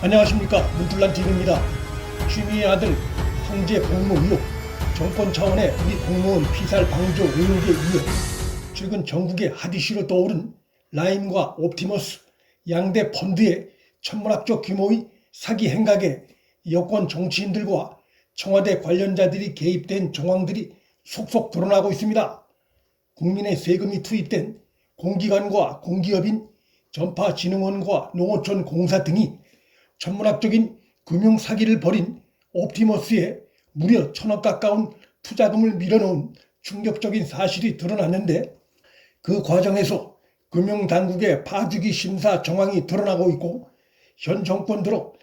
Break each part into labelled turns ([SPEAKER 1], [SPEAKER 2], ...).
[SPEAKER 1] 안녕하십니까. 문틀란TV입니다. 취미의 아들 황제 공무 의혹, 정권 차원의 우리 공무원 피살 방조 의혹에 이어 최근 전국의 핫이슈로 떠오른 라임과 옵티머스 양대 펀드의 천문학적 규모의 사기 행각에 여권 정치인들과 청와대 관련자들이 개입된 정황들이 속속 드러나고 있습니다. 국민의 세금이 투입된 공기관과 공기업인 전파진흥원과 농어촌 공사 등이 천문학적인 금융 사기를 벌인 옵티머스에 무려 1,000억 가까운 투자금을 밀어넣은 충격적인 사실이 드러났는데, 그 과정에서 금융당국의 봐주기 심사 정황이 드러나고 있고, 현 정권 들어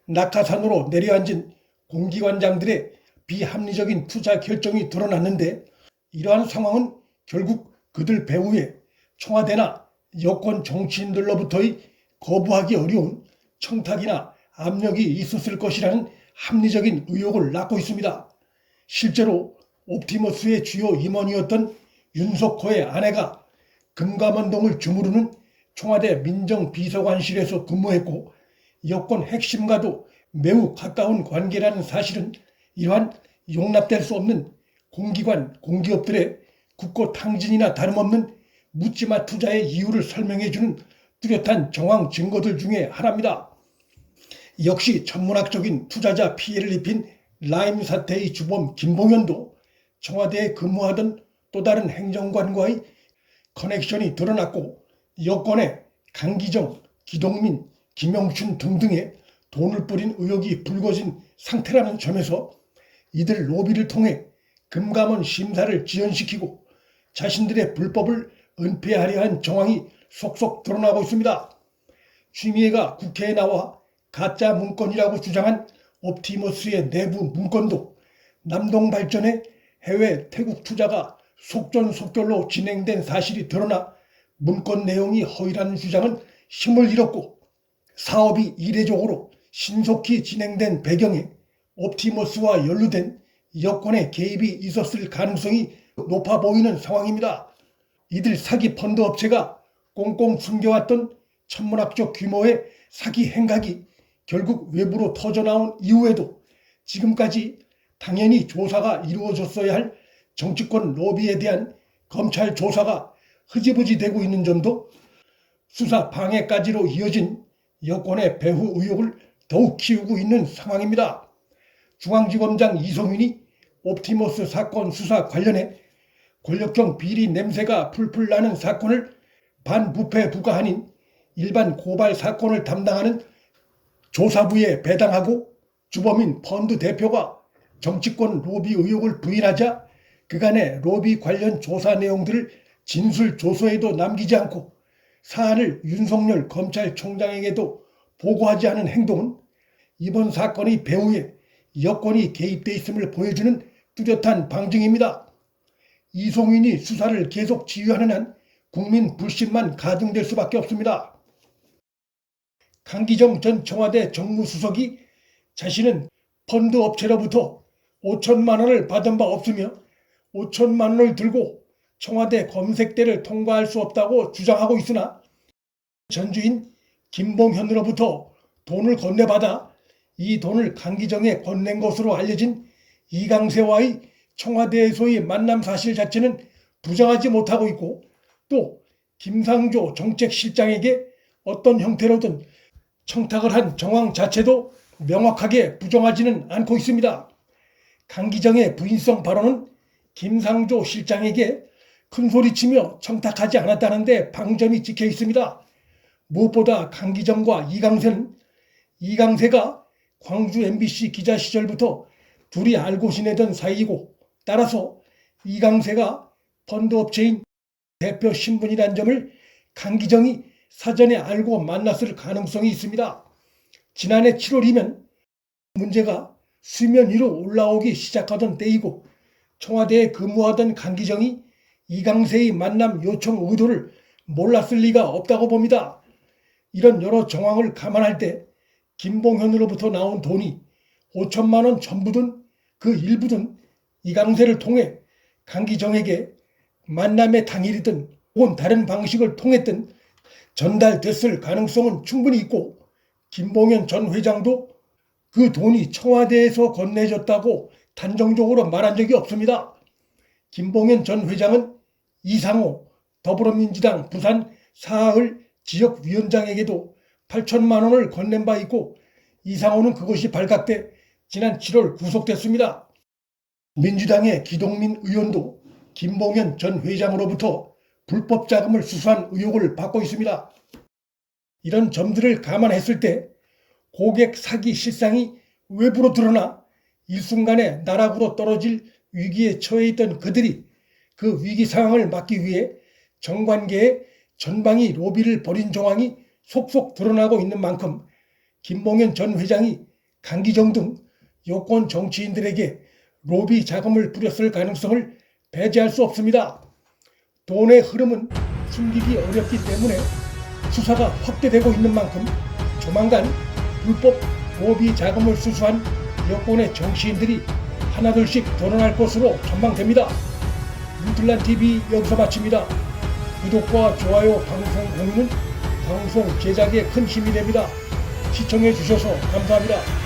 [SPEAKER 1] 낙하산으로 내려앉은 공기관장들의 비합리적인 투자 결정이 드러났는데, 이러한 상황은 결국 그들 배후에 청와대나 여권 정치인들로부터의 거부하기 어려운 청탁이나 압력이 있었을 것이라는 합리적인 의혹을 낳고 있습니다. 실제로 옵티머스의 주요 임원이었던 윤석호의 아내가 금감원동을 주무르는 청와대 민정비서관실에서 근무했고, 여권 핵심과도 매우 가까운 관계라는 사실은 이러한 용납될 수 없는 공기관, 공기업들의 국고 탕진이나 다름없는 묻지마 투자의 이유를 설명해주는 뚜렷한 정황 증거들 중에 하나입니다. 역시 천문학적인 투자자 피해를 입힌 라임 사태의 주범 김봉현도 청와대에 근무하던 또 다른 행정관과의 커넥션이 드러났고, 여권의 강기정, 기동민, 김영춘 등등의 돈을 뿌린 의혹이 불거진 상태라는 점에서 이들 로비를 통해 금감원 심사를 지연시키고 자신들의 불법을 은폐하려 한 정황이 속속 드러나고 있습니다. 추미애가 국회에 나와 가짜 문건이라고 주장한 옵티머스의 내부 문건도 남동발전의 해외 태국 투자가 속전속결로 진행된 사실이 드러나 문건 내용이 허위라는 주장은 힘을 잃었고, 사업이 이례적으로 신속히 진행된 배경에 옵티머스와 연루된 여권의 개입이 있었을 가능성이 높아 보이는 상황입니다. 이들 사기 펀드 업체가 꽁꽁 숨겨왔던 천문학적 규모의 사기 행각이 결국 외부로 터져나온 이후에도 지금까지 당연히 조사가 이루어졌어야 할 정치권 로비에 대한 검찰 조사가 흐지부지 되고 있는 점도 수사 방해까지로 이어진 여권의 배후 의혹을 더욱 키우고 있는 상황입니다. 중앙지검장 이성윤이 옵티머스 사건 수사 관련해 권력형 비리 냄새가 풀풀 나는 사건을 반부패 부가 아닌 일반 고발 사건을 담당하는 조사부에 배당하고, 주범인 펀드 대표가 정치권 로비 의혹을 부인하자 그간의 로비 관련 조사 내용들을 진술 조서에도 남기지 않고 사안을 윤석열 검찰총장에게도 보고하지 않은 행동은 이번 사건의 배후에 여권이 개입돼 있음을 보여주는 뚜렷한 방증입니다. 이송윤이 수사를 계속 지휘하는 한 국민 불신만 가중될 수밖에 없습니다. 강기정 전 청와대 정무수석이 자신은 펀드 업체로부터 5천만 원을 받은 바 없으며 5천만 원을 들고 청와대 검색대를 통과할 수 없다고 주장하고 있으나, 전주인 김봉현으로부터 돈을 건네받아 이 돈을 강기정에 건넨 것으로 알려진 이강세와의 청와대에서의 만남 사실 자체는 부정하지 못하고 있고, 또 김상조 정책실장에게 어떤 형태로든 청탁을 한 정황 자체도 명확하게 부정하지는 않고 있습니다. 강기정의 부인성 발언은 김상조 실장에게 큰소리치며 청탁하지 않았다는 데 방점이 찍혀 있습니다. 무엇보다 강기정과 이강세는, 이강세가 광주 MBC 기자 시절부터 둘이 알고 지내던 사이이고, 따라서 이강세가 펀드업체인 대표 신분이란 점을 강기정이 사전에 알고 만났을 가능성이 있습니다. 지난해 7월이면 문제가 수면 위로 올라오기 시작하던 때이고, 청와대에 근무하던 강기정이 이강세의 만남 요청 의도를 몰랐을 리가 없다고 봅니다. 이런 여러 정황을 감안할 때 김봉현으로부터 나온 돈이 5천만 원 전부든 그 일부든 이강세를 통해 강기정에게 만남의 당일이든 혹은 다른 방식을 통했든 전달됐을 가능성은 충분히 있고, 김봉현 전 회장도 그 돈이 청와대에서 건네졌다고 단정적으로 말한 적이 없습니다. 김봉현 전 회장은 이상호 더불어민주당 부산 사흘 지역위원장에게도 8천만 원을 건넨 바 있고 이상호는 그것이 발각돼 지난 7월 구속됐습니다. 민주당의 기동민 의원도 김봉현 전 회장으로부터 불법 자금을 수수한 의혹을 받고 있습니다. 이런 점들을 감안했을 때 고객 사기 실상이 외부로 드러나 일순간에 나락으로 떨어질 위기에 처해 있던 그들이 그 위기 상황을 막기 위해 정관계의 전방위 로비를 벌인 정황이 속속 드러나고 있는 만큼 김봉현 전 회장이 강기정 등 여권 정치인들에게 로비 자금을 뿌렸을 가능성을 배제할 수 없습니다. 돈의 흐름은 숨기기 어렵기 때문에 수사가 확대되고 있는 만큼 조만간 불법 로비 자금을 수수한 여권의 정치인들이 하나둘씩 드러날 것으로 전망됩니다. 윤틀란TV 여기서 마칩니다. 구독과 좋아요, 방송 공유는 방송 제작에 큰 힘이 됩니다. 시청해 주셔서 감사합니다.